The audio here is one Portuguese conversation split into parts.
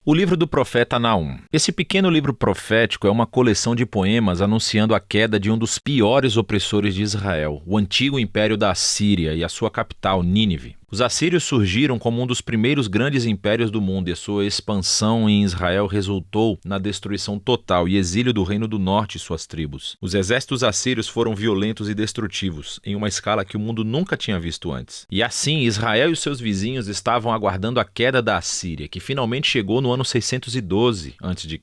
O livro do profeta Naum. Esse pequeno livro profético é uma coleção de poemas anunciando a queda de um dos piores opressores de Israel, o antigo império da Assíria e a sua capital, Nínive. Os assírios surgiram como um dos primeiros grandes impérios do mundo e a sua expansão em Israel resultou na destruição total e exílio do Reino do Norte e suas tribos. Os exércitos assírios foram violentos e destrutivos, em uma escala que o mundo nunca tinha visto antes. E assim, Israel e os seus vizinhos estavam aguardando a queda da Assíria, que finalmente chegou no ano 612 a.C.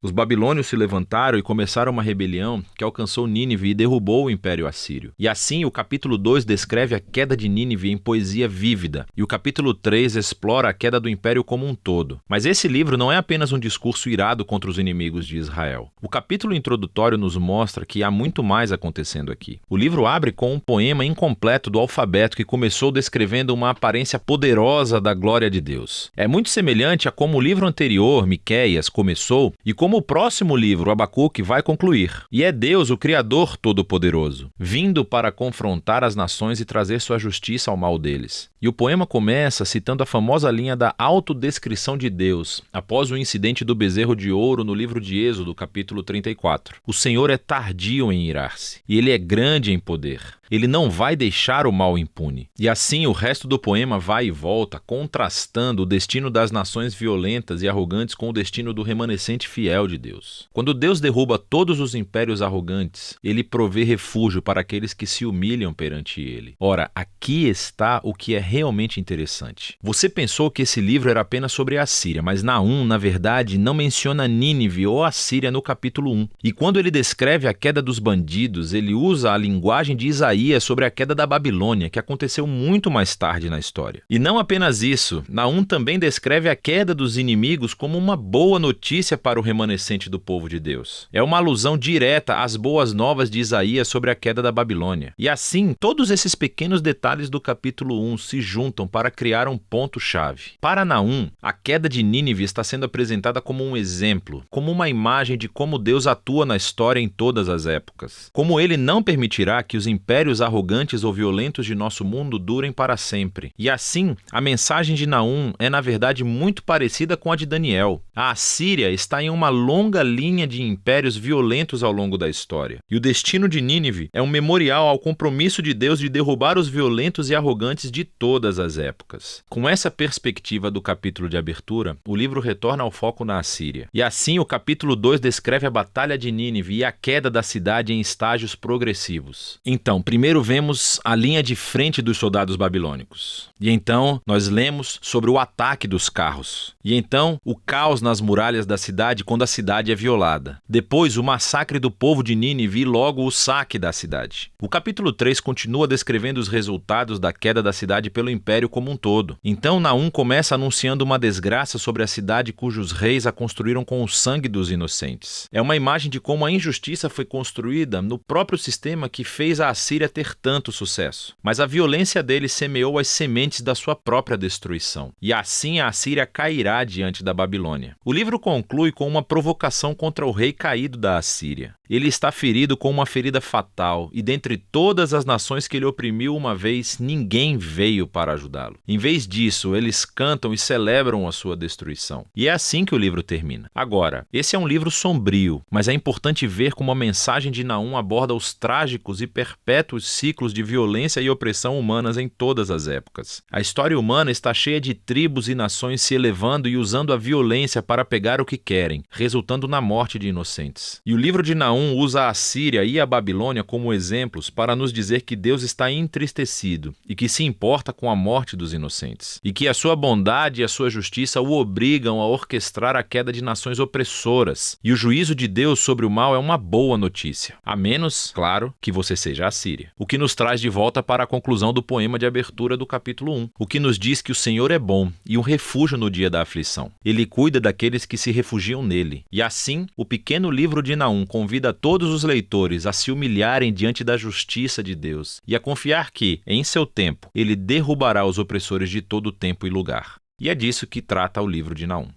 Os babilônios se levantaram e começaram uma rebelião que alcançou Nínive e derrubou o Império Assírio. E assim, o capítulo 2 descreve a queda de Nínive em poesia vívida, e o capítulo 3 explora a queda do império como um todo. Mas esse livro não é apenas um discurso irado contra os inimigos de Israel. O capítulo introdutório nos mostra que há muito mais acontecendo aqui. O livro abre com um poema incompleto do alfabeto que começou descrevendo uma aparência poderosa da glória de Deus. É muito semelhante a como o livro anterior, Miqueias, começou e como o próximo livro, Abacuque, vai concluir. E é Deus, o Criador Todo-Poderoso, vindo para confrontar as nações e trazer sua justiça ao mal deles. E o poema começa citando a famosa linha da autodescrição de Deus, após o incidente do bezerro de ouro no livro de Êxodo, capítulo 34. O Senhor é tardio em irar-se, e Ele é grande em poder. Ele não vai deixar o mal impune. E assim o resto do poema vai e volta, contrastando o destino das nações violentas e arrogantes com o destino do remanescente fiel de Deus. Quando Deus derruba todos os impérios arrogantes, Ele provê refúgio para aqueles que se humilham perante Ele. Ora, aqui está o que é realmente interessante. Você pensou que esse livro era apenas sobre a Assíria, mas Naum, na verdade, não menciona Nínive ou Assíria no capítulo 1. E quando ele descreve a queda dos bandidos, ele usa a linguagem de Isaías sobre a queda da Babilônia, que aconteceu muito mais tarde na história. E não apenas isso, Naum também descreve a queda dos inimigos como uma boa notícia para o remanescente do povo de Deus. É uma alusão direta às boas novas de Isaías sobre a queda da Babilônia. E assim, todos esses pequenos detalhes do capítulo 1 se juntam para criar um ponto-chave. Para Naum, a queda de Nínive está sendo apresentada como um exemplo, como uma imagem de como Deus atua na história em todas as épocas. Como Ele não permitirá que os impérios arrogantes ou violentos de nosso mundo durem para sempre. E assim, a mensagem de Naum é na verdade muito parecida com a de Daniel. A Assíria está em uma longa linha de impérios violentos ao longo da história. E o destino de Nínive é um memorial ao compromisso de Deus de derrubar os violentos e arrogantes de todas as épocas. Com essa perspectiva do capítulo de abertura, o livro retorna ao foco na Assíria. E assim, o capítulo 2 descreve a batalha de Nínive e a queda da cidade em estágios progressivos. Então, primeiro vemos a linha de frente dos soldados babilônicos. E então nós lemos sobre o ataque dos carros. E então o caos nas muralhas da cidade quando a cidade é violada. Depois o massacre do povo de Nínive e logo o saque da cidade. O capítulo 3 continua descrevendo os resultados da queda da cidade pelo império como um todo. Então Naum começa anunciando uma desgraça sobre a cidade cujos reis a construíram com o sangue dos inocentes. É uma imagem de como a injustiça foi construída no próprio sistema que fez a Assíria ter tanto sucesso. Mas a violência dele semeou as sementes da sua própria destruição. E assim a Assíria cairá diante da Babilônia. O livro conclui com uma provocação contra o rei caído da Assíria. Ele está ferido com uma ferida fatal, e dentre todas as nações que ele oprimiu uma vez, ninguém veio para ajudá-lo. Em vez disso, eles cantam e celebram a sua destruição. E é assim que o livro termina. Agora, esse é um livro sombrio, mas é importante ver como a mensagem de Naum aborda os trágicos e perpétuos ciclos de violência e opressão humanas em todas as épocas. A história humana está cheia de tribos e nações se elevando e usando a violência para pegar o que querem, resultando na morte de inocentes. E o livro de Naum usa a Assíria e a Babilônia como exemplos para nos dizer que Deus está entristecido e que se importa com a morte dos inocentes, e que a sua bondade e a sua justiça o obrigam a orquestrar a queda de nações opressoras, e o juízo de Deus sobre o mal é uma boa notícia, a menos, claro, que você seja a Síria. O que nos traz de volta para a conclusão do poema de abertura do capítulo 1, o que nos diz que o Senhor é bom e um refúgio no dia da aflição. Ele cuida daqueles que se refugiam nele. E assim, o pequeno livro de Naum convida todos os leitores a se humilharem diante da justiça de Deus e a confiar que, em seu tempo, ele derrubará os opressores de todo tempo e lugar. E é disso que trata o livro de Naum.